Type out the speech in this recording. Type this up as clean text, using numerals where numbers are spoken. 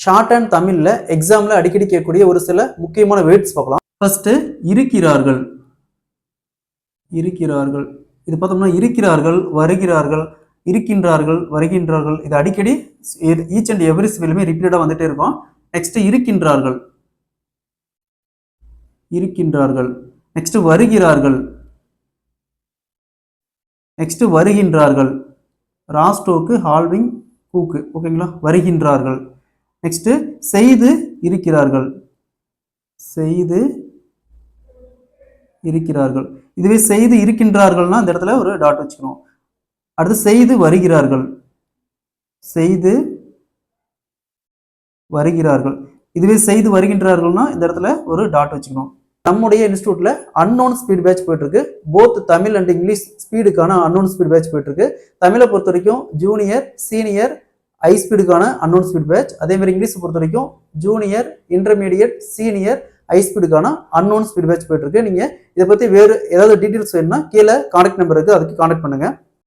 Short and தமிழ்ல எக்ஸாம்ல அடிக்கடி கேட்கக்கூடிய ஒரு சில முக்கியமான வேர்ட்ஸ் பார்க்கலாம். ஃபர்ஸ்ட் இருக்கிறார்கள். இருக்கிறார்கள் இது பார்த்தோம்னா இருக்கிறார்கள், வருகிறார்கள், இருக்கின்றார்கள், வருகின்றார்கள். இது அடிக்கடி ஈச் அண்ட் எவ்ரி ஸ்பெல்லுமே ரிப்பீட்டடா வந்துட்டே இருக்கும். நெக்ஸ்ட் இருக்கின்றார்கள், இருக்கின்றார்கள். நெக்ஸ்ட் வருகிறார்கள், நெக்ஸ்ட் வருகின்றார்கள். ராஸ்டோக்கு ஹால்விங் கூக்கு, ஓகேங்களா? வருகின்றார்கள். நெக்ஸ்ட் செய்து இருக்கிறார்கள், செய்து இருக்கிறார்கள். இதுவே செய்து இருக்கின்றார்கள்னா இந்த இடத்துல ஒரு டாட் வச்சுக்கணும். அடுத்து செய்து வருகிறார்கள், செய்து வருகிறார்கள். இதுவே செய்து வருகின்றார்கள்னா இந்த இடத்துல ஒரு டாட் வச்சுக்கணும். நம்முடைய இன்ஸ்டியூட்ல அன்னோன் ஸ்பீட் பேட்ச் போயிட்டு இருக்கு. போத் தமிழ் அண்ட் இங்கிலீஷ் ஸ்பீடுக்கான அன்னோன் ஸ்பீட் பேட்ச் போயிட்டு இருக்கு. தமிழை பொறுத்த வரைக்கும் ஜூனியர், சீனியர், ஹை ஸ்பீடுக்கான அன்னோன் ஸ்பீட் பேட்ச். அதே மாதிரி இங்கிலீஷ் பொறுத்த வரைக்கும் ஜூனியர், இன்டர்மீடியட், சீனியர், ஹை ஸ்பீடுக்கான அன்னோன் ஸ்பீட் பேட்ச் போயிட்டு இருக்கு. நீங்க இதை பத்தி வேறு ஏதாவது டீடைல்ஸ் வேணும்னா கீழே கான்டாக்ட் நம்பர் இருக்கு, அதுக்கு கான்டாக்ட் பண்ணுங்க.